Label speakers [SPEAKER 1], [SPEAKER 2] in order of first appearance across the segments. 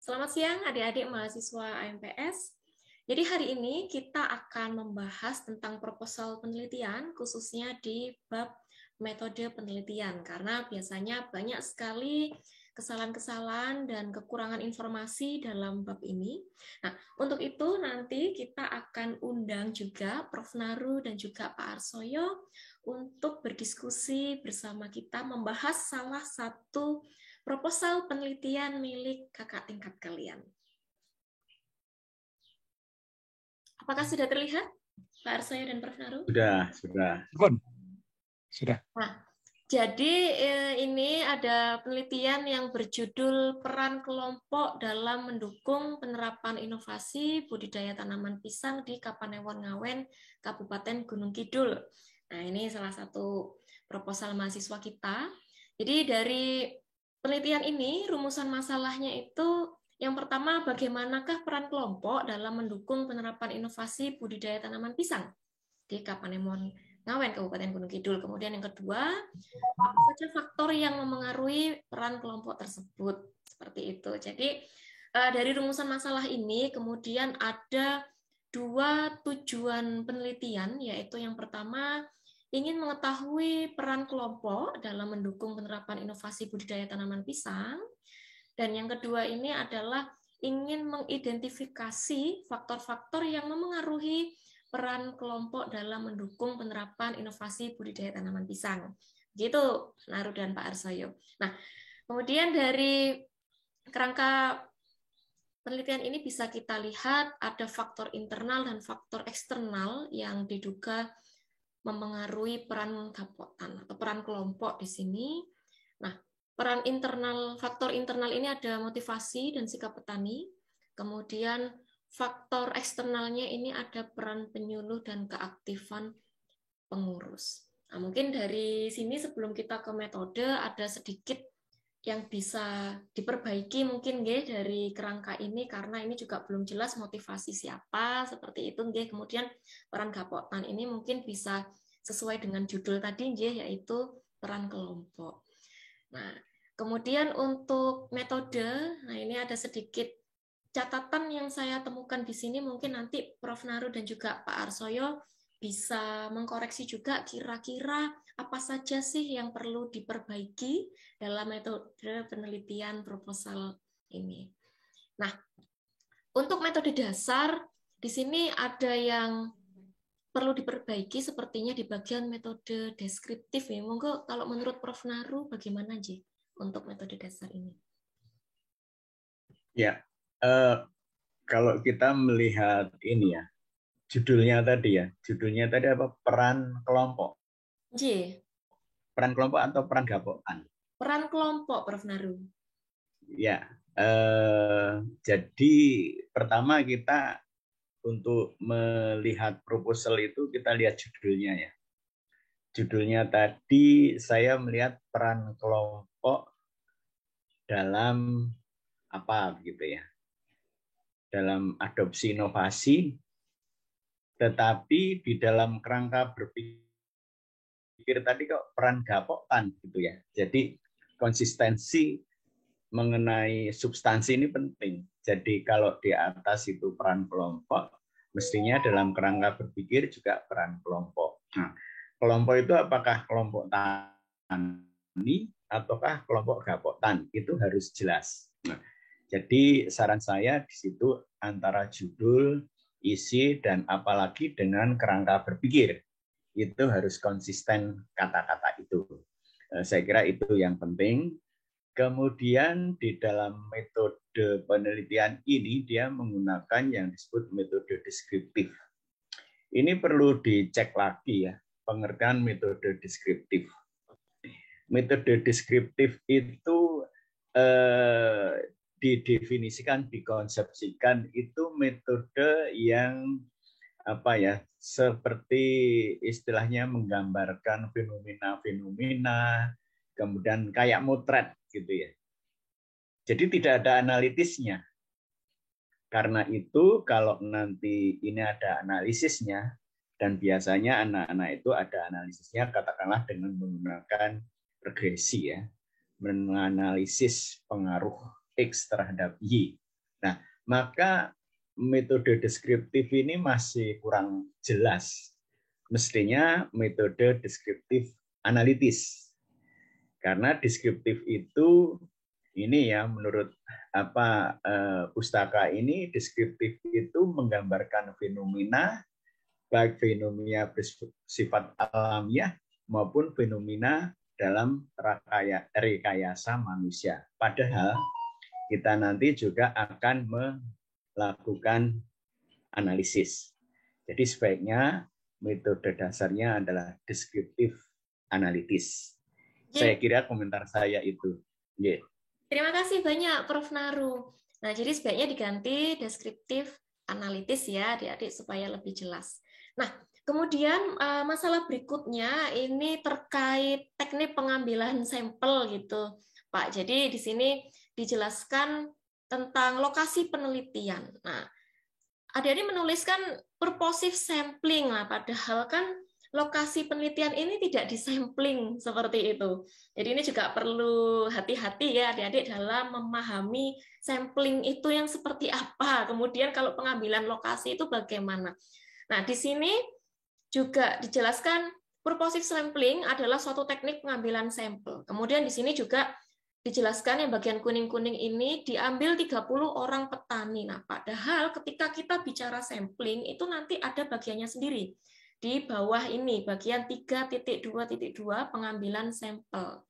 [SPEAKER 1] Selamat siang adik-adik mahasiswa AMPS. Jadi hari ini kita akan membahas tentang proposal penelitian khususnya di bab metode penelitian karena biasanya banyak sekali kesalahan-kesalahan dan kekurangan informasi dalam bab ini. Nah, untuk itu nanti kita akan undang juga Prof. Naru dan juga Pak Arsoyo untuk berdiskusi bersama kita membahas salah satu proposal penelitian milik kakak tingkat kalian. Apakah sudah terlihat, Pak Arsoyo dan Prof. Naru?
[SPEAKER 2] Sudah.
[SPEAKER 3] Sudah.
[SPEAKER 1] Nah, jadi ini ada penelitian yang berjudul Peran Kelompok dalam Mendukung Penerapan Inovasi Budidaya Tanaman Pisang di Kapanewon Ngawen, Kabupaten Gunung Kidul. Nah, ini salah satu proposal mahasiswa kita. Jadi dari penelitian ini, rumusan masalahnya itu yang pertama, bagaimanakah peran kelompok dalam mendukung penerapan inovasi budidaya tanaman pisang di Kapanewon Ngawen, Kabupaten Gunung Kidul. Kemudian yang kedua, apa saja faktor yang memengaruhi peran kelompok tersebut. Seperti itu. Jadi dari rumusan masalah ini kemudian ada dua tujuan penelitian, yaitu yang pertama ingin mengetahui peran kelompok dalam mendukung penerapan inovasi budidaya tanaman pisang, dan yang kedua ini adalah ingin mengidentifikasi faktor-faktor yang memengaruhi peran kelompok dalam mendukung penerapan inovasi budidaya tanaman pisang. Gitu, Naru dan Pak Arsoyo. Nah, kemudian dari kerangka penelitian ini bisa kita lihat ada faktor internal dan faktor eksternal yang diduga memengaruhi peran kapotan atau peran kelompok di sini. Nah, peran internal, faktor internal ini ada motivasi dan sikap petani. Kemudian faktor eksternalnya ini ada peran penyuluh dan keaktifan pengurus. Nah, mungkin dari sini sebelum kita ke metode ada sedikit yang bisa diperbaiki mungkin nggih dari kerangka ini karena ini juga belum jelas motivasi siapa seperti itu nggih. Kemudian peran gapotan ini mungkin bisa sesuai dengan judul tadi nggih, yaitu peran kelompok. Nah, kemudian untuk metode, nah ini ada sedikit catatan yang saya temukan di sini, mungkin nanti Prof. Naru dan juga Pak Arsoyo bisa mengkoreksi juga kira-kira apa saja sih yang perlu diperbaiki dalam metode penelitian proposal ini. Nah, untuk metode dasar, di sini ada yang perlu diperbaiki sepertinya di bagian metode deskriptif ya. Monggo kalau menurut Prof. Naru bagaimana Ji untuk metode dasar ini?
[SPEAKER 2] Ya, kalau kita melihat ini ya, judulnya tadi apa? Peran kelompok.
[SPEAKER 1] Ji.
[SPEAKER 2] Peran kelompok atau peran gapotan?
[SPEAKER 1] Peran kelompok, Prof. Naru.
[SPEAKER 2] Ya, jadi pertama kita untuk melihat proposal itu kita lihat judulnya ya. Judulnya tadi saya melihat peran kelompok dalam apa gitu ya, dalam adopsi inovasi, tetapi di dalam kerangka berpikir tadi kok peran gapotan gitu ya. Jadi konsistensi mengenai substansi ini penting. Jadi kalau di atas itu peran kelompok, mestinya dalam kerangka berpikir juga peran kelompok. Nah, kelompok itu apakah kelompok tani ataukah kelompok gapotan? Itu harus jelas. Nah, jadi saran saya di situ antara judul, isi, dan apalagi dengan kerangka berpikir. Itu harus konsisten kata-kata itu. Saya kira itu yang penting. Kemudian di dalam metode penelitian ini dia menggunakan yang disebut metode deskriptif. Ini perlu dicek lagi ya, pengertian metode deskriptif. Metode deskriptif itu didefinisikan, dikonsepsikan itu metode yang apa ya, seperti istilahnya menggambarkan fenomena-fenomena, kemudian kayak motret gitu ya. Jadi tidak ada analitisnya. Karena itu kalau nanti ini ada analisisnya, dan biasanya anak-anak itu ada analisisnya katakanlah dengan menggunakan regresi ya, menganalisis pengaruh X terhadap Y. Nah, maka metode deskriptif ini masih kurang jelas. Mestinya metode deskriptif analitis. Karena deskriptif itu ini ya menurut pustaka ini, deskriptif itu menggambarkan fenomena, baik fenomena bersifat alamiah maupun fenomena dalam rekayasa manusia. Padahal kita nanti juga akan melakukan analisis. Jadi sebaiknya metode dasarnya adalah deskriptif analitis. Saya kira komentar saya itu. Yeah.
[SPEAKER 1] Terima kasih banyak Prof. Naru. Nah, jadi sebaiknya diganti deskriptif analitis ya, adik-adik, supaya lebih jelas. Nah, kemudian masalah berikutnya ini terkait teknik pengambilan sampel gitu, Pak. Jadi di sini dijelaskan tentang lokasi penelitian. Nah, adik-adik menuliskan purposive sampling lah, padahal kan lokasi penelitian ini tidak disampling seperti itu. Jadi ini juga perlu hati-hati ya adik-adik dalam memahami sampling itu yang seperti apa. Kemudian kalau pengambilan lokasi itu bagaimana. Nah, di sini juga dijelaskan purposive sampling adalah suatu teknik pengambilan sampel. Kemudian di sini juga dijelaskan yang bagian kuning-kuning ini diambil 30 orang petani. Nah, padahal ketika kita bicara sampling itu nanti ada bagiannya sendiri. Di bawah ini, bagian 3.2.2 pengambilan sampel.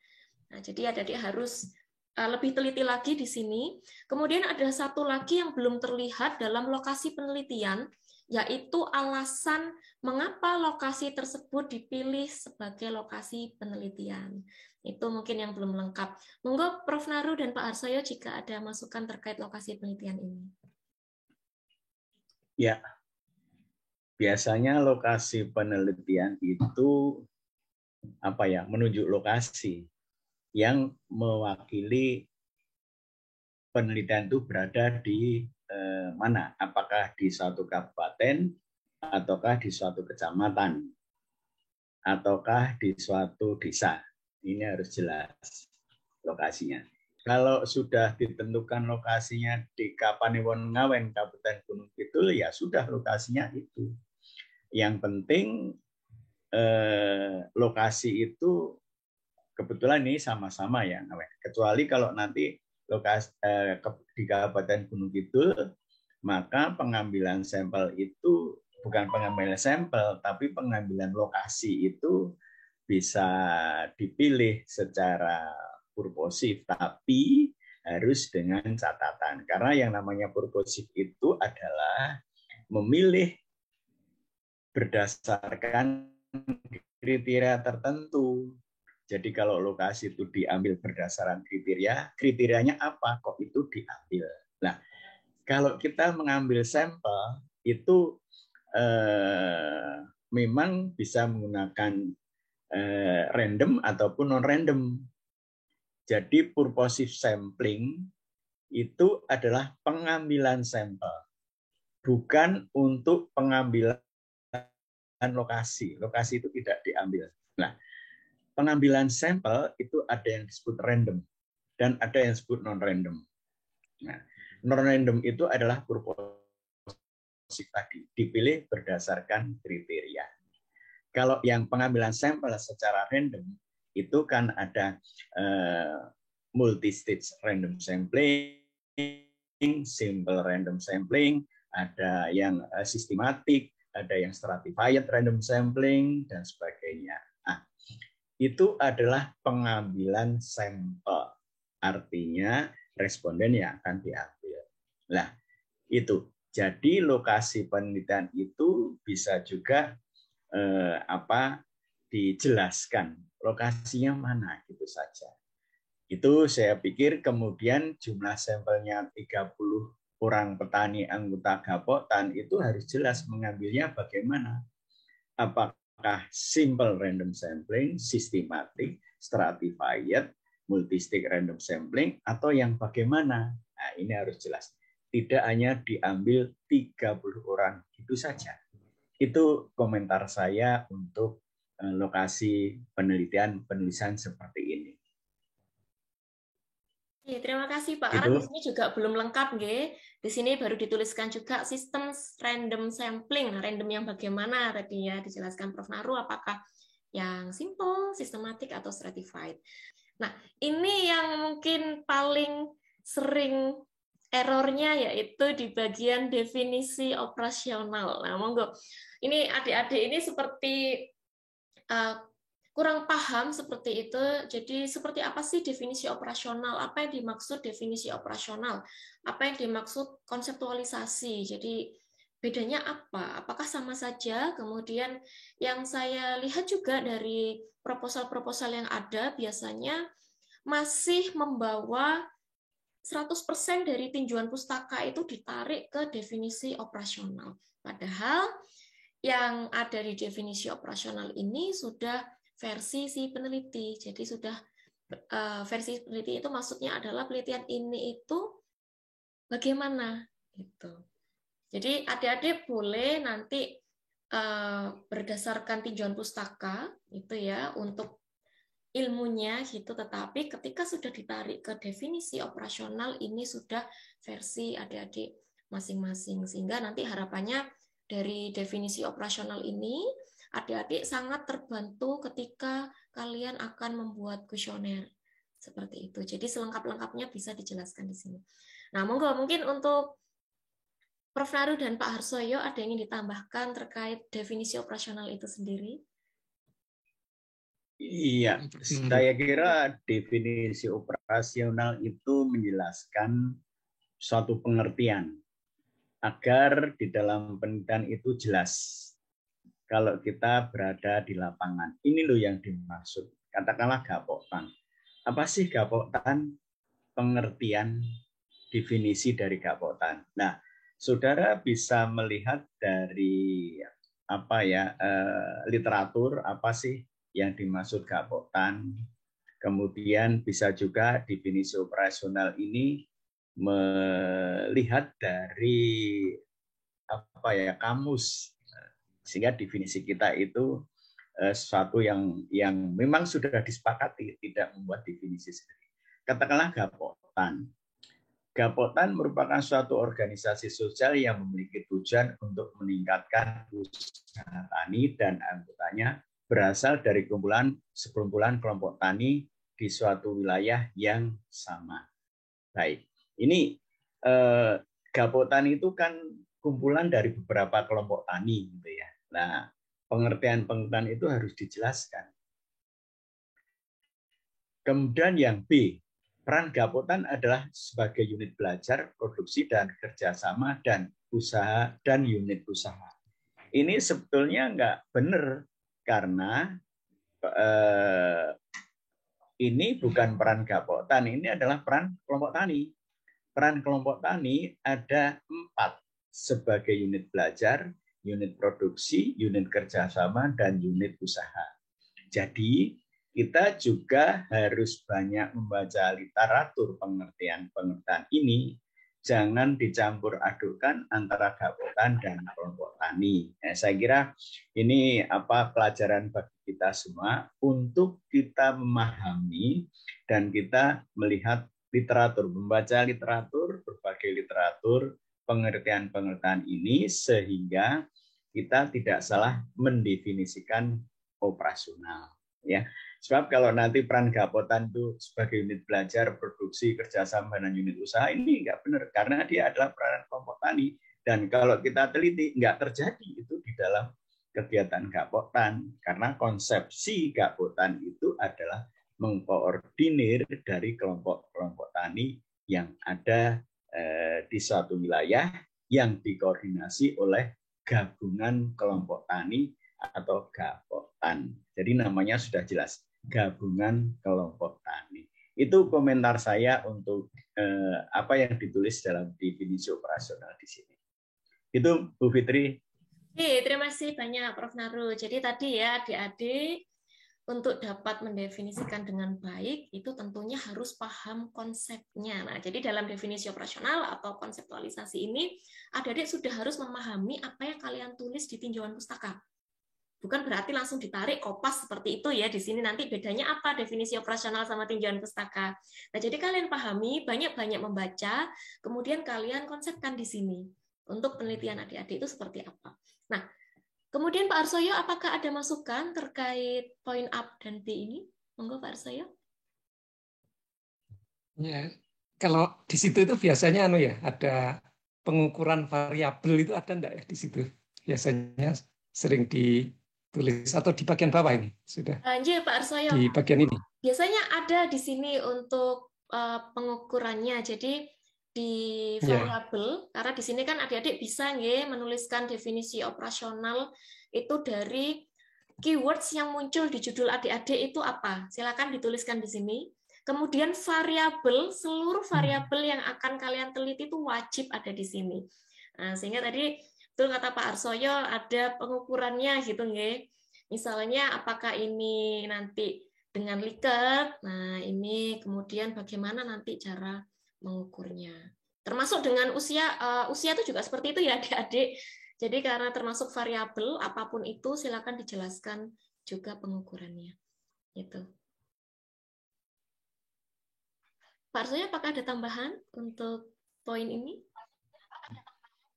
[SPEAKER 1] Nah, jadi adik-adik harus lebih teliti lagi di sini. Kemudian ada satu lagi yang belum terlihat dalam lokasi penelitian, yaitu alasan mengapa lokasi tersebut dipilih sebagai lokasi penelitian. Itu mungkin yang belum lengkap. Monggo Prof. Naru dan Pak Harsoyo jika ada masukan terkait lokasi penelitian ini.
[SPEAKER 2] Ya, biasanya lokasi penelitian itu menunjuk lokasi yang mewakili penelitian itu berada di mana? Apakah di suatu kabupaten, ataukah di suatu kecamatan, ataukah di suatu desa? Ini harus jelas lokasinya. Kalau sudah ditentukan lokasinya di Kapanewon Ngawen, Kabupaten Gunung Kidul, ya sudah lokasinya itu. Yang penting lokasi itu kebetulan ini sama-sama ya, kecuali kalau nanti lokasi di Kabupaten Gunung Kidul, maka pengambilan sampel itu bukan pengambilan sampel, tapi pengambilan lokasi itu bisa dipilih secara purposif, tapi harus dengan catatan. Karena yang namanya purposif itu adalah memilih berdasarkan kriteria tertentu. Jadi kalau lokasi itu diambil berdasarkan kriteria, kriterianya apa kok itu diambil. Nah, kalau kita mengambil sampel itu memang bisa menggunakan random ataupun non-random. Jadi purposive sampling itu adalah pengambilan sampel, bukan untuk pengambilan lokasi. Lokasi itu tidak diambil. Nah, pengambilan sampel itu ada yang disebut random dan ada yang disebut non-random. Nah, non-random itu adalah purposive tadi, dipilih berdasarkan kriteria. Kalau yang pengambilan sampel secara random itu kan ada multi-stage random sampling, simple random sampling, ada yang sistematik, ada yang stratified random sampling, dan sebagainya. Nah, itu adalah pengambilan sampel. Artinya responden yang akan diambil. Nah, itu. Jadi lokasi penelitian itu bisa juga dijelaskan lokasinya mana gitu saja. Itu saya pikir kemudian jumlah sampelnya 30 orang petani anggota Gapotan itu harus jelas mengambilnya bagaimana. Apakah simple random sampling, systematic, stratified, multi-stage random sampling, atau yang bagaimana? Nah, ini harus jelas. Tidak hanya diambil 30 orang, itu saja. Itu komentar saya untuk lokasi penulisan seperti ini.
[SPEAKER 1] Terima kasih Pak.
[SPEAKER 2] Gitu.
[SPEAKER 1] Karena di sini juga belum lengkap, nggih. Di sini baru dituliskan juga sistem random sampling. Nah, random yang bagaimana tadi ya dijelaskan Prof. Naru, apakah yang simple, sistematik, atau stratified. Nah, ini yang mungkin paling sering errornya yaitu di bagian definisi operasional. Nah, monggo. Ini adik-adik ini seperti kurang paham seperti itu. Jadi seperti apa sih definisi operasional? Apa yang dimaksud definisi operasional? Apa yang dimaksud konseptualisasi? Jadi bedanya apa? Apakah sama saja? Kemudian yang saya lihat juga dari proposal-proposal yang ada biasanya masih membawa 100% dari tinjauan pustaka itu ditarik ke definisi operasional. Padahal yang ada di definisi operasional ini sudah versi si peneliti. Jadi sudah versi peneliti itu maksudnya adalah penelitian ini itu bagaimana gitu. Jadi adik-adik boleh nanti berdasarkan tinjauan pustaka itu ya untuk ilmunya gitu, tetapi ketika sudah ditarik ke definisi operasional ini sudah versi adik-adik masing-masing, sehingga nanti harapannya dari definisi operasional ini adik-adik sangat terbantu ketika kalian akan membuat kuesioner seperti itu. Jadi selengkap-lengkapnya bisa dijelaskan di sini. Nah, monggo mungkin untuk Prof. Naru dan Pak Harsoyo ada yang ingin ditambahkan terkait definisi operasional itu sendiri?
[SPEAKER 2] Iya, saya kira definisi operasional itu menjelaskan suatu pengertian agar di dalam penelitian itu jelas. Kalau kita berada di lapangan, ini loh yang dimaksud. Katakanlah gapotan. Apa sih gapotan? Pengertian definisi dari gapotan. Nah, saudara bisa melihat dari literatur apa sih yang dimaksud gapotan. Kemudian bisa juga definisi operasional ini melihat dari kamus, sehingga definisi kita itu sesuatu yang memang sudah disepakati, tidak membuat definisi sendiri. Katakanlah gapotan. Gapotan merupakan suatu organisasi sosial yang memiliki tujuan untuk meningkatkan usaha tani dan anggotanya berasal dari sekumpulan kelompok tani di suatu wilayah yang sama. Baik, ini gapotan itu kan kumpulan dari beberapa kelompok tani, gitu ya. Nah, pengertian itu harus dijelaskan. Kemudian yang B, peran gapotan adalah sebagai unit belajar, produksi dan kerjasama dan usaha dan unit usaha. Ini sebetulnya nggak benar karena ini bukan peran gapotan, ini adalah peran kelompok tani. Peran kelompok tani ada 4 sebagai unit belajar, unit produksi, unit kerjasama, dan unit usaha. Jadi kita juga harus banyak membaca literatur pengertian ini. Jangan dicampur adukkan antara gapotan dan kelompok tani. Saya kira ini pelajaran bagi kita semua untuk kita memahami dan kita melihat literatur, membaca literatur, berbagai literatur pengertian ini sehingga kita tidak salah mendefinisikan operasional. Ya, sebab kalau nanti peran gapotan itu sebagai unit belajar, produksi, kerjasama dan unit usaha, ini nggak benar karena dia adalah peran kelompok tani, dan kalau kita teliti nggak terjadi itu di dalam kegiatan gapotan karena konsepsi gapotan itu adalah mengkoordinir dari kelompok-kelompok tani yang ada di suatu wilayah yang dikoordinasi oleh gabungan kelompok tani atau gapotan. Jadi namanya sudah jelas, gabungan kelompok tani. Itu komentar saya untuk apa yang ditulis dalam definisi operasional di sini. Itu Bu Fitri.
[SPEAKER 1] Terima kasih banyak Prof. Naru. Jadi tadi ya adik-adik, untuk dapat mendefinisikan dengan baik itu tentunya harus paham konsepnya. Nah, jadi dalam definisi operasional atau konseptualisasi ini, adik-adik sudah harus memahami apa yang kalian tulis di tinjauan pustaka. Bukan berarti langsung ditarik kopas seperti itu ya. Di sini nanti bedanya apa definisi operasional sama tinjauan pustaka. Nah, jadi kalian pahami, banyak-banyak membaca, kemudian kalian konsepkan di sini. Untuk penelitian adik-adik itu seperti apa. Nah, kemudian Pak Arsoyo, apakah ada masukan terkait point up dan B ini? Monggo Pak Arsoyo.
[SPEAKER 3] Ya, kalau di situ itu biasanya ada pengukuran variabel itu ada enggak ya di situ? Biasanya sering ditulis atau di bagian bawah ini sudah
[SPEAKER 1] Iya Pak Arsoyo.
[SPEAKER 3] di bagian ini.
[SPEAKER 1] Biasanya ada di sini untuk pengukurannya. Jadi di
[SPEAKER 3] Ya,
[SPEAKER 1] variabel, karena di sini kan adik-adik bisa menuliskan definisi operasional itu dari keywords yang muncul di judul adik-adik itu apa. Silakan dituliskan di sini. Kemudian variabel, seluruh variabel yang akan kalian teliti itu wajib ada di sini. Nah, sehingga tadi betul kata Pak Arsoyo ada pengukurannya gitu nggih. Misalnya apakah ini nanti dengan Likert. Nah, ini kemudian bagaimana nanti cara mengukurnya. Termasuk dengan usia usia itu juga seperti itu ya Adik-adik. Jadi karena termasuk variabel apapun itu silakan dijelaskan juga pengukurannya. Gitu. Pak Arsoyo, apakah ada tambahan untuk poin ini?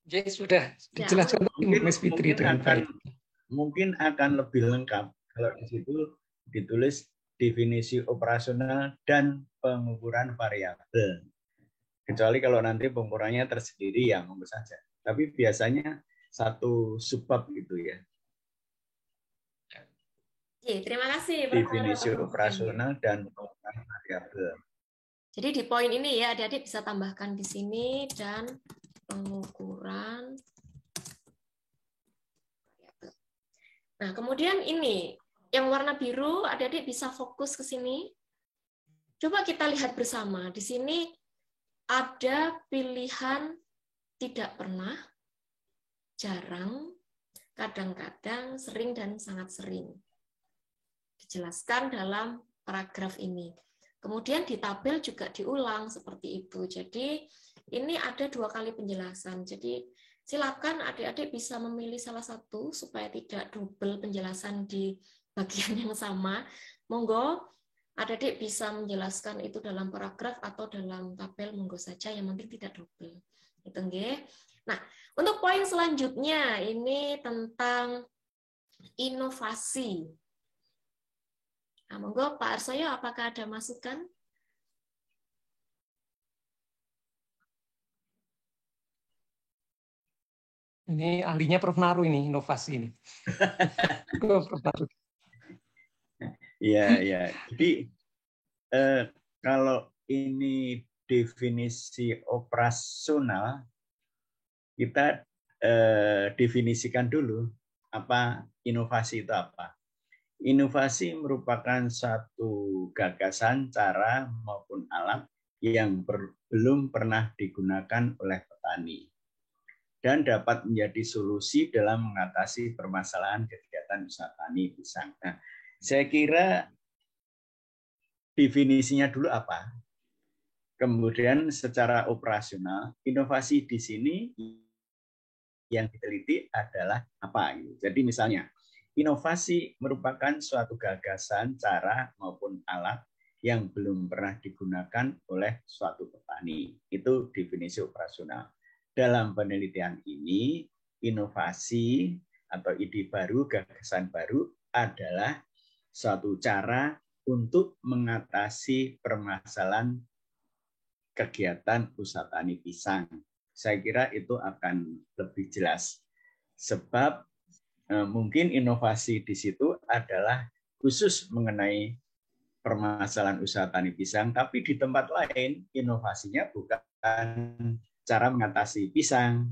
[SPEAKER 3] ya sudah dijelaskan Mas Fitri dengan baik.
[SPEAKER 2] Mungkin akan lebih lengkap kalau di situ ditulis definisi operasional dan pengukuran variabel. Kecuali kalau nanti pengukurannya tersendiri ya monggo saja. Tapi biasanya satu subbab gitu ya.
[SPEAKER 1] Oke, terima kasih.
[SPEAKER 2] Definisi operasional dan pengukuran variabel.
[SPEAKER 1] Jadi di poin ini ya adik-adik bisa tambahkan di sini dan pengukuran. Nah, kemudian ini yang warna biru adik-adik bisa fokus ke sini. Coba kita lihat bersama. Di sini ada pilihan tidak pernah, jarang, kadang-kadang, sering, dan sangat sering. Dijelaskan dalam paragraf ini. Kemudian di tabel juga diulang seperti itu. Jadi ini ada 2 kali penjelasan. Jadi silakan adik-adik bisa memilih salah satu supaya tidak double penjelasan di bagian yang sama. Monggo adik-adik bisa menjelaskan itu dalam paragraf atau dalam tabel, monggo saja, yang penting tidak double. Gitu nggih. Nah, untuk poin selanjutnya ini tentang inovasi. Nah, monggo Pak Arsoyo, apakah ada masukan?
[SPEAKER 3] Ini ahlinya Prof. Naru ini, inovasi ini. Prof. Naru.
[SPEAKER 2] Iya, iya. Jadi kalau ini definisi operasional, kita definisikan dulu apa inovasi itu apa. Inovasi merupakan satu gagasan, cara, maupun alat yang belum pernah digunakan oleh petani dan dapat menjadi solusi dalam mengatasi permasalahan kegiatan usaha tani pisang. Nah, saya kira definisinya dulu apa. Kemudian secara operasional, inovasi di sini yang diteliti adalah apa. Jadi misalnya, inovasi merupakan suatu gagasan, cara, maupun alat yang belum pernah digunakan oleh suatu petani. Itu definisi operasional. Dalam penelitian ini, inovasi atau ide baru, gagasan baru adalah suatu cara untuk mengatasi permasalahan kegiatan usaha tani pisang. Saya kira itu akan lebih jelas. Sebab mungkin inovasi di situ adalah khusus mengenai permasalahan usaha tani pisang, tapi di tempat lain inovasinya bukan cara mengatasi pisang,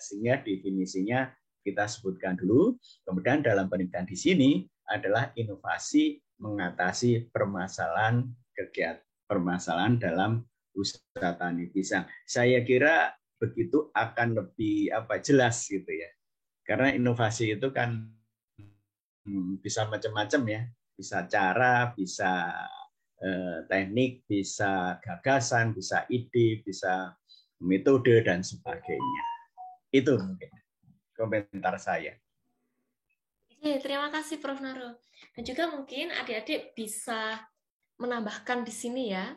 [SPEAKER 2] sehingga definisinya kita sebutkan dulu. Kemudian dalam penelitian di sini adalah inovasi mengatasi permasalahan dalam usaha tani pisang. Saya kira begitu akan lebih jelas gitu ya. Karena inovasi itu kan bisa macam-macam ya, bisa cara, bisa teknik, bisa gagasan, bisa ide, bisa metode dan sebagainya. Itu mungkin komentar saya.
[SPEAKER 1] Terima kasih Prof. Naro. Dan juga mungkin adik-adik bisa menambahkan di sini ya.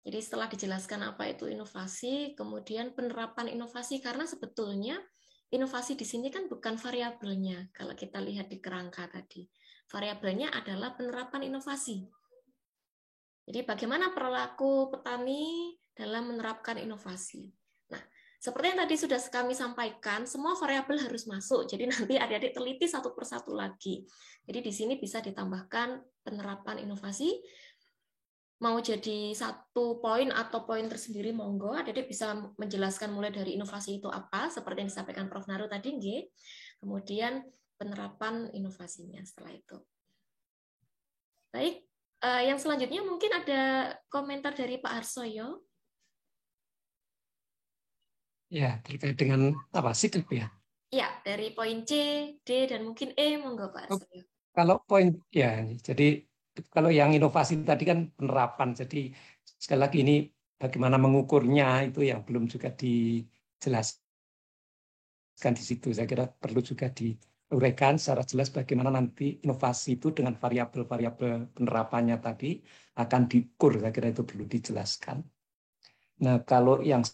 [SPEAKER 1] Jadi setelah dijelaskan apa itu inovasi, kemudian penerapan inovasi, karena sebetulnya inovasi di sini kan bukan variabelnya. Kalau kita lihat di kerangka tadi, variabelnya adalah penerapan inovasi. Jadi bagaimana perilaku petani dalam menerapkan inovasi. Nah, seperti yang tadi sudah kami sampaikan, semua variabel harus masuk. Jadi nanti adik-adik teliti satu persatu lagi. Jadi di sini bisa ditambahkan penerapan inovasi. Mau jadi satu poin atau poin tersendiri, monggo. Adik-adik bisa menjelaskan mulai dari inovasi itu apa, seperti yang disampaikan Prof. Naro tadi, nggih. Kemudian penerapan inovasinya setelah itu. Baik, yang selanjutnya mungkin ada komentar dari Pak Harsoyo.
[SPEAKER 3] Ya, terkait dengan apa sikap ya?
[SPEAKER 1] Ya, dari poin C, D, dan mungkin E, monggo Pak Harsoyo.
[SPEAKER 3] Kalau poin ya, jadi kalau yang inovasi tadi kan penerapan. Jadi sekali lagi ini bagaimana mengukurnya itu yang belum juga dijelaskan di situ. Saya kira perlu juga diuraikan secara jelas bagaimana nanti inovasi itu dengan variabel-variabel penerapannya tadi akan diukur. Saya kira itu perlu dijelaskan. Nah, kalau yang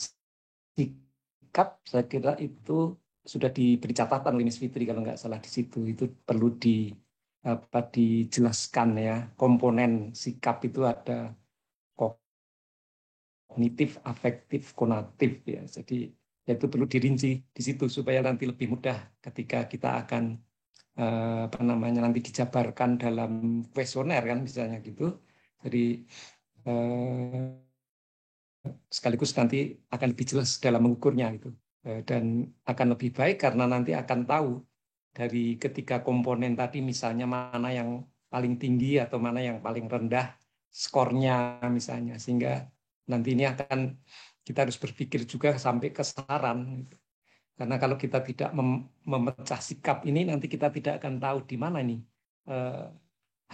[SPEAKER 3] sikap, saya kira itu sudah diberi catatan oleh Miss Fitri kalau nggak salah di situ. Itu perlu dijelaskan ya. Komponen sikap itu ada kognitif, afektif, konatif ya. Jadi itu perlu dirinci di situ supaya nanti lebih mudah ketika kita akan nanti dijabarkan dalam kuesioner kan misalnya gitu. Jadi sekaligus nanti akan lebih jelas dalam mengukurnya gitu. Dan akan lebih baik karena nanti akan tahu dari ketiga komponen tadi misalnya mana yang paling tinggi atau mana yang paling rendah skornya misalnya, sehingga nanti ini akan kita harus berpikir juga sampai ke saran. Karena kalau kita tidak memecah sikap ini nanti kita tidak akan tahu di mana ini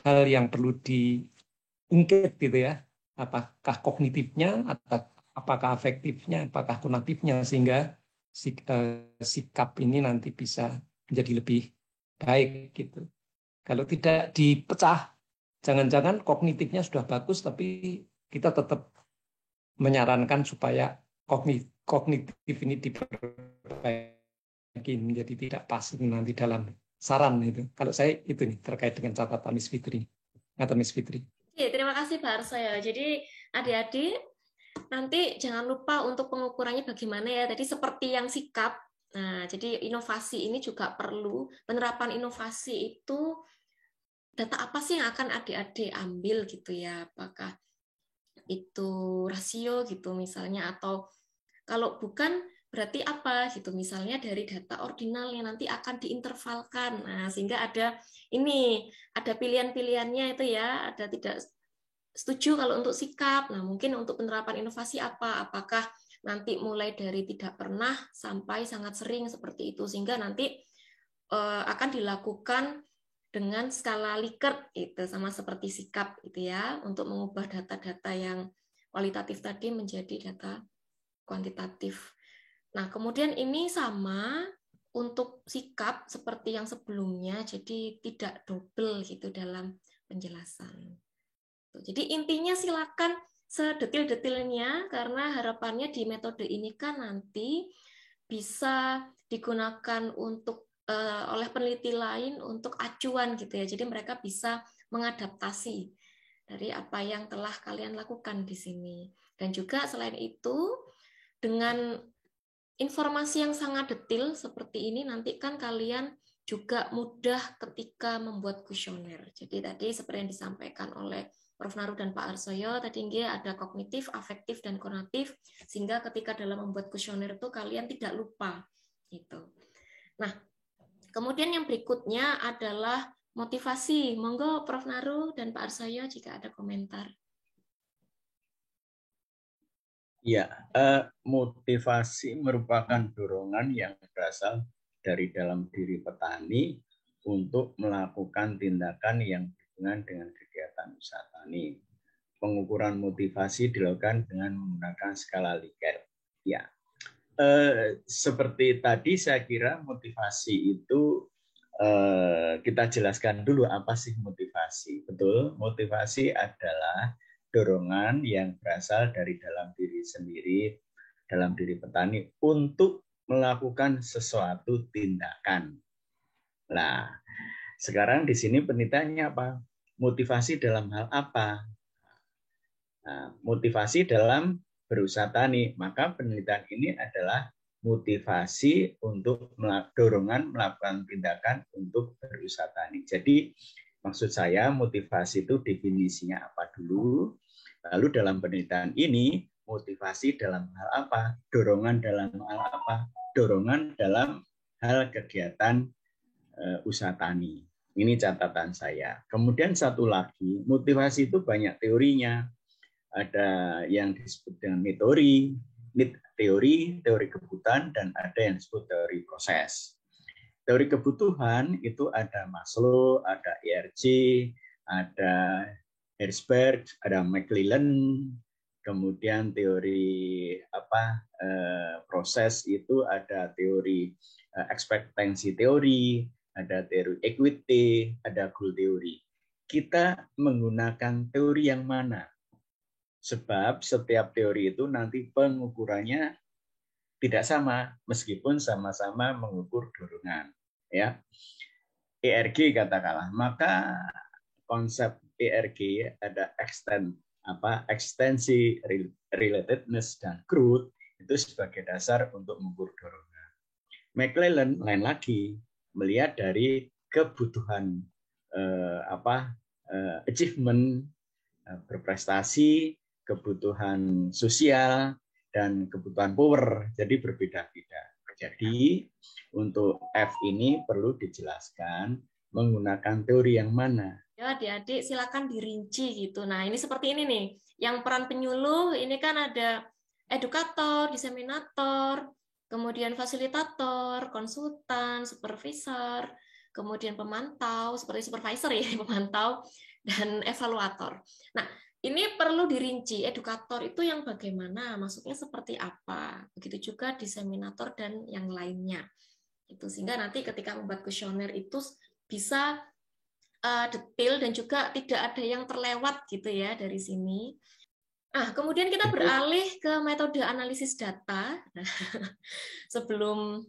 [SPEAKER 3] hal yang perlu diungkit gitu ya. Apakah kognitifnya, atau apakah afektifnya, apakah konatifnya, sehingga sikap ini nanti bisa menjadi lebih baik gitu. Kalau tidak dipecah, jangan-jangan kognitifnya sudah bagus, tapi kita tetap menyarankan supaya kognitif ini diperbaiki menjadi tidak pas nanti dalam saran itu. Kalau saya itu nih terkait dengan catatan Miss Fitri. Ngata Miss Fitri.
[SPEAKER 1] Oke, terima kasih Pak Harsoyo. Jadi adik-adik nanti jangan lupa untuk pengukurannya bagaimana ya. Tadi seperti yang sikap. Nah, jadi inovasi ini juga perlu, penerapan inovasi itu data apa sih yang akan adik-adik ambil gitu ya. Apakah itu rasio gitu misalnya, atau kalau bukan berarti apa gitu, misalnya dari data ordinal yang nanti akan diintervalkan. Nah, sehingga ada pilihan-pilihannya itu ya, ada tidak setuju kalau untuk sikap. Nah, mungkin untuk penerapan inovasi apa? Apakah nanti mulai dari tidak pernah sampai sangat sering seperti itu, sehingga nanti akan dilakukan dengan skala Likert itu sama seperti sikap itu ya, untuk mengubah data-data yang kualitatif tadi menjadi data kuantitatif. Nah, kemudian ini sama untuk sikap seperti yang sebelumnya, jadi tidak double gitu dalam penjelasan. Jadi intinya silakan sedetil-detilnya, karena harapannya di metode ini kan nanti bisa digunakan untuk oleh peneliti lain untuk acuan gitu ya. Jadi mereka bisa mengadaptasi dari apa yang telah kalian lakukan di sini. Dan juga selain itu, dengan informasi yang sangat detail seperti ini, nanti kan kalian juga mudah ketika membuat kuesioner. Jadi tadi seperti yang disampaikan oleh Prof. Naru dan Pak Harsoyo, tadi ada kognitif, afektif, dan konatif, sehingga ketika dalam membuat kuesioner itu kalian tidak lupa. Gitu. Nah, kemudian yang berikutnya adalah motivasi. Monggo Prof. Naru dan Pak Harsoyo jika ada komentar.
[SPEAKER 2] Ya, motivasi merupakan dorongan yang berasal dari dalam diri petani untuk melakukan tindakan yang berhubungan dengan kegiatan usaha tani. Pengukuran motivasi dilakukan dengan menggunakan skala Likert. Ya, seperti tadi saya kira motivasi itu kita jelaskan dulu apa sih motivasi. Betul, motivasi adalah dorongan yang berasal dari dalam diri sendiri, dalam diri petani untuk melakukan sesuatu tindakan. Nah, sekarang di sini penelitiannya apa? Motivasi dalam hal apa? Nah, motivasi dalam berusaha tani. Maka penelitian ini adalah motivasi untuk dorongan melakukan tindakan untuk berusaha tani. Jadi maksud saya motivasi itu definisinya apa dulu. Lalu dalam penelitian ini motivasi dalam hal apa? Dorongan dalam hal apa? Dorongan dalam hal kegiatan usaha tani. Ini catatan saya. Kemudian satu lagi, motivasi itu banyak teorinya. Ada yang disebut dengan teori kebutuhan, dan ada yang disebut teori proses. Teori kebutuhan itu ada Maslow, ada IRG, ada Herzberg, ada McClellan. Kemudian teori proses itu ada teori ekspektansi teori, ada teori equity, ada goal teori. Kita menggunakan teori yang mana? Sebab setiap teori itu nanti pengukurannya tidak sama, meskipun sama-sama mengukur dorongan. Ya, ERG katakanlah, maka konsep ERG ada ekstensi, relatedness, dan growth itu sebagai dasar untuk mengukur dorongan. McClellan lain lagi, melihat dari kebutuhan achievement, berprestasi, kebutuhan sosial, dan kebutuhan power. Jadi berbeda-beda. Jadi untuk F ini perlu dijelaskan menggunakan teori yang mana.
[SPEAKER 1] Ya, adik-adik silakan dirinci gitu. Nah, ini seperti ini nih. Yang peran penyuluh ini kan ada edukator, diseminator, kemudian fasilitator, konsultan, supervisor, kemudian pemantau, seperti supervisor ya, pemantau, dan evaluator. Nah, ini perlu dirinci. Edukator itu yang bagaimana, maksudnya seperti apa. Begitu juga diseminator dan yang lainnya. Itu sehingga nanti ketika membuat kuesioner itu bisa detail dan juga tidak ada yang terlewat gitu ya dari sini. Kemudian kita beralih ke metode analisis data. Sebelum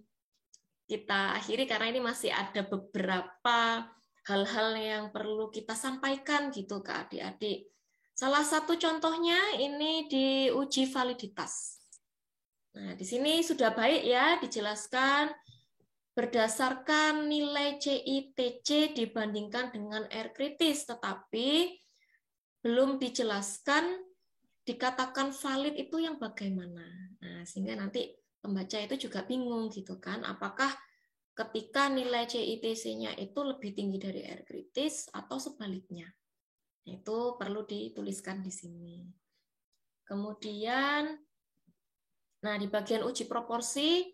[SPEAKER 1] kita akhiri karena ini masih ada beberapa hal-hal yang perlu kita sampaikan gitu ke adik-adik. Salah satu contohnya ini di uji validitas. Nah, di sini sudah baik ya dijelaskan berdasarkan nilai CI/TC dibandingkan dengan R kritis, tetapi belum dijelaskan dikatakan valid itu yang bagaimana. Nah, sehingga nanti pembaca itu juga bingung gitu kan, apakah ketika nilai CI/TC-nya itu lebih tinggi dari R kritis atau sebaliknya. Itu perlu dituliskan di sini. Kemudian, nah di bagian uji proporsi,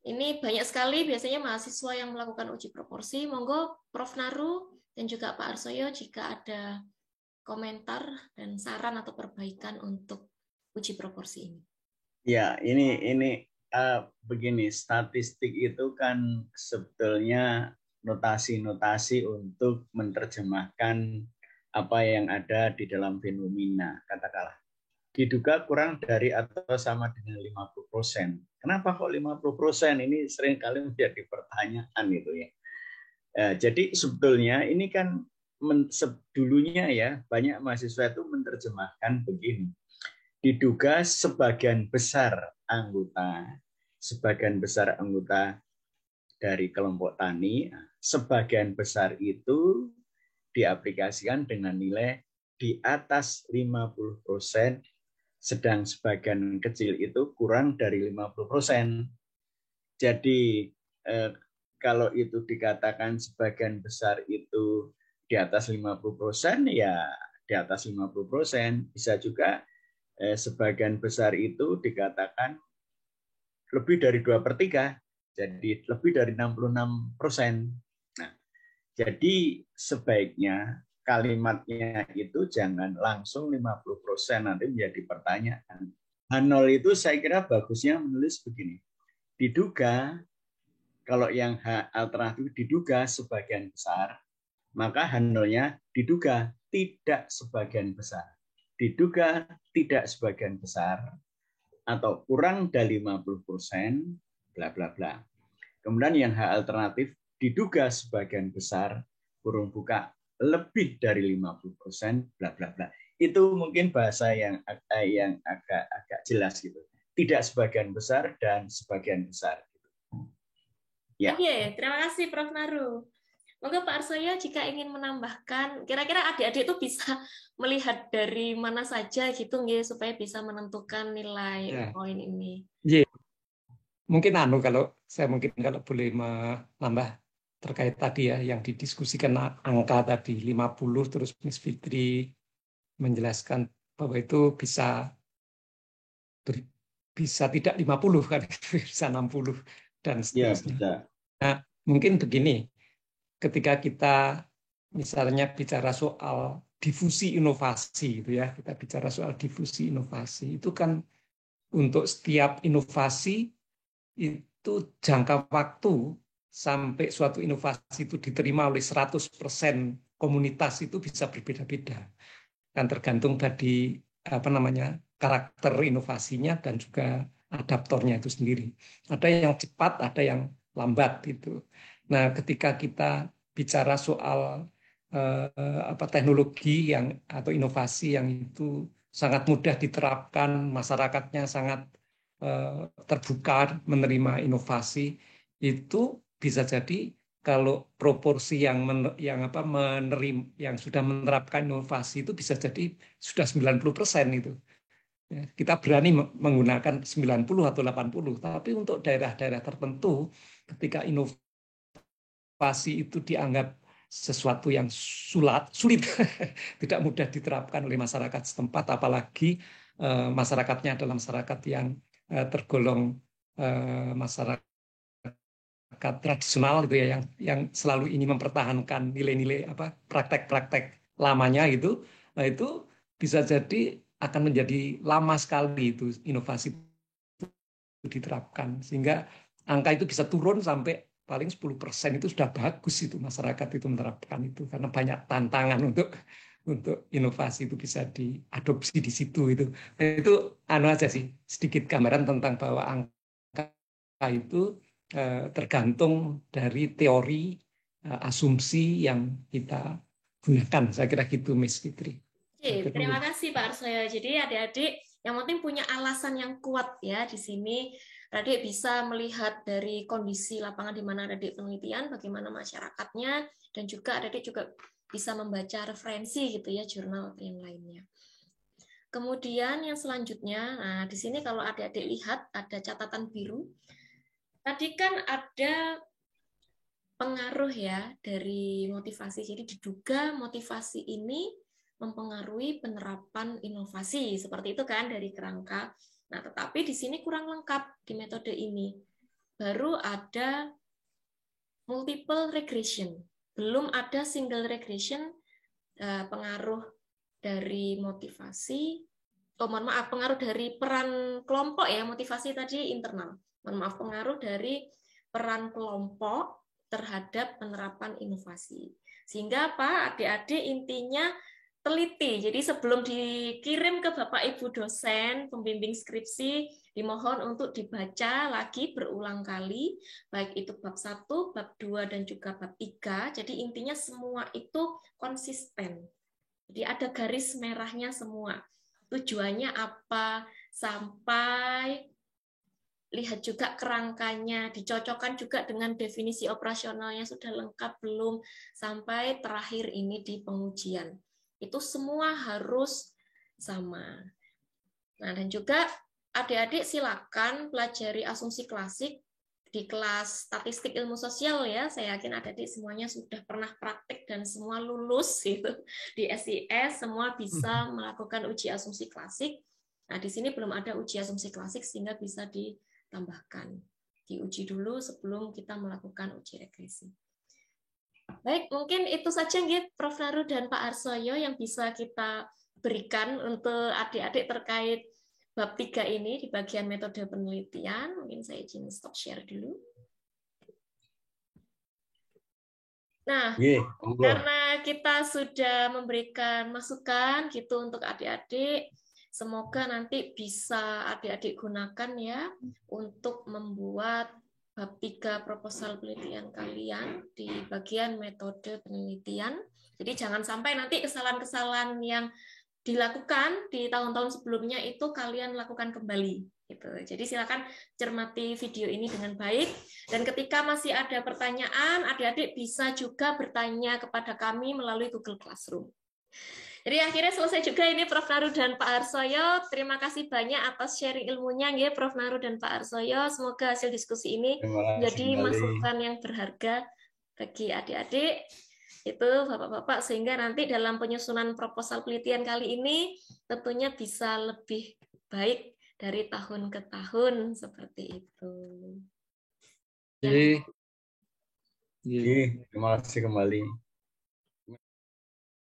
[SPEAKER 1] ini banyak sekali biasanya mahasiswa yang melakukan uji proporsi. Monggo Prof. Naru dan juga Pak Arsoyo jika ada komentar dan saran atau perbaikan untuk uji proporsi ini.
[SPEAKER 2] Ya, ini begini, statistik itu kan sebetulnya notasi-notasi untuk menerjemahkan apa yang ada di dalam fenomena, katakanlah. Diduga kurang dari atau sama dengan 50%. Kenapa kok 50%? Ini seringkali menjadi pertanyaan itu ya. Jadi sebetulnya ini kan dulunya ya banyak mahasiswa itu menerjemahkan begini. Diduga sebagian besar anggota dari kelompok tani, sebagian besar itu diaplikasikan dengan nilai di atas 50%, sedang sebagian kecil itu kurang dari 50%. Jadi kalau itu dikatakan sebagian besar itu di atas 50%, ya di atas 50%. Bisa juga sebagian besar itu dikatakan lebih dari 2/3, jadi lebih dari 66%. Nah, jadi sebaiknya kalimatnya itu jangan langsung 50%, nanti menjadi pertanyaan. H0 itu saya kira bagusnya menulis begini. Diduga Kalau yang H alternatif diduga sebagian besar, maka H0-nya diduga tidak sebagian besar. Diduga tidak sebagian besar atau kurang dari 50%, bla bla bla. Kemudian yang H alternatif diduga sebagian besar, kurung buka, lebih dari 50%, bla bla bla. Itu mungkin bahasa yang agak jelas gitu. Tidak sebagian besar dan sebagian besar.
[SPEAKER 1] Ya. Oke, terima kasih Prof. Naru. Maka Pak Arsoyo jika ingin menambahkan, kira-kira adik-adik itu bisa melihat dari mana saja gitu nggih supaya bisa menentukan nilai poin ini.
[SPEAKER 3] Yeah. Mungkin kalau boleh menambah terkait tadi ya yang didiskusikan angka tadi 50, terus Miss Fitri menjelaskan bahwa itu bisa tidak 50 kan, bisa 60 dan seterusnya.
[SPEAKER 2] Ya,
[SPEAKER 3] nah, mungkin begini, ketika kita misalnya bicara soal difusi inovasi gitu ya, kita bicara soal difusi inovasi, itu kan untuk setiap inovasi itu jangka waktu sampai suatu inovasi itu diterima oleh 100% komunitas itu bisa berbeda-beda. Kan tergantung dari karakter inovasinya dan juga adaptornya itu sendiri. Ada yang cepat, ada yang lambat itu. Nah, ketika kita bicara soal teknologi atau inovasi yang itu sangat mudah diterapkan, masyarakatnya sangat terbuka menerima inovasi, itu bisa jadi kalau proporsi yang sudah menerapkan inovasi itu bisa jadi sudah 90% itu. Ya, kita berani menggunakan 90 atau 80, tapi untuk daerah-daerah tertentu ketika inovasi itu dianggap sesuatu yang sulit tidak mudah diterapkan oleh masyarakat setempat, apalagi masyarakatnya adalah masyarakat yang tergolong masyarakat tradisional gitu ya, yang selalu ingin mempertahankan nilai-nilai praktek-praktek lamanya gitu. Nah, itu bisa jadi akan menjadi lama sekali itu inovasi itu diterapkan, sehingga angka itu bisa turun sampai paling 10% itu sudah bagus itu masyarakat itu menerapkan itu, karena banyak tantangan untuk inovasi itu bisa diadopsi di situ itu. Nah, itu aja sih sedikit gambaran tentang bahwa angka itu tergantung dari teori asumsi yang kita gunakan. Saya kira gitu, Miss Fitri.
[SPEAKER 1] Oke, terima kasih Pak Arsoyo. Jadi adik-adik yang penting punya alasan yang kuat ya di sini. Adik bisa melihat dari kondisi lapangan di mana adik penelitian, bagaimana masyarakatnya, dan juga adik juga bisa membaca referensi gitu ya, jurnal atau yang lainnya. Kemudian yang selanjutnya, nah di sini kalau adik-adik lihat ada catatan biru. Tadi kan ada pengaruh ya dari motivasi. Jadi diduga motivasi ini mempengaruhi penerapan inovasi. Seperti itu kan dari kerangka. Nah, tetapi di sini kurang lengkap di metode ini. Baru ada multiple regression. Belum ada single regression pengaruh dari motivasi. Pengaruh dari peran kelompok ya, motivasi tadi internal. Pengaruh dari peran kelompok terhadap penerapan inovasi. Sehingga apa? Adik-adik intinya teliti. Jadi sebelum dikirim ke Bapak Ibu dosen, pembimbing skripsi, dimohon untuk dibaca lagi berulang kali, baik itu bab 1, bab 2, dan juga bab 3. Jadi intinya semua itu konsisten. Jadi ada garis merahnya semua. Tujuannya apa, sampai lihat juga kerangkanya, dicocokkan juga dengan definisi operasionalnya sudah lengkap belum, sampai terakhir ini di pengujian. Itu semua harus sama. Nah, dan juga adik-adik silakan pelajari asumsi klasik di kelas statistik ilmu sosial ya. Saya yakin adik-adik semuanya sudah pernah praktik dan semua lulus gitu. Di SIS semua bisa melakukan uji asumsi klasik. Nah, di sini belum ada uji asumsi klasik sehingga bisa ditambahkan. Diuji dulu sebelum kita melakukan uji regresi. Baik, mungkin itu saja nggih Prof. Naru dan Pak Arsoyo yang bisa kita berikan untuk adik-adik terkait bab 3 ini di bagian metode penelitian. Mungkin saya izin stop share dulu. Nah,
[SPEAKER 2] monggo.
[SPEAKER 1] karena kita sudah memberikan masukan gitu untuk adik-adik, semoga nanti bisa adik-adik gunakan ya untuk membuat bab 3 proposal penelitian kalian di bagian metode penelitian. Jadi jangan sampai nanti kesalahan-kesalahan yang dilakukan di tahun-tahun sebelumnya itu kalian lakukan kembali gitu. Jadi silakan cermati video ini dengan baik, dan ketika masih ada pertanyaan, adik-adik bisa juga bertanya kepada kami melalui Google Classroom. Jadi akhirnya selesai juga ini Prof. Naru dan Pak Harsoyo. Terima kasih banyak atas sharing ilmunya ya Prof. Naru dan Pak Harsoyo. Semoga hasil diskusi ini menjadi masukan yang berharga bagi adik-adik itu Bapak-bapak, sehingga nanti dalam penyusunan proposal penelitian kali ini tentunya bisa lebih baik dari tahun ke tahun seperti itu.
[SPEAKER 2] Terima kasih kembali.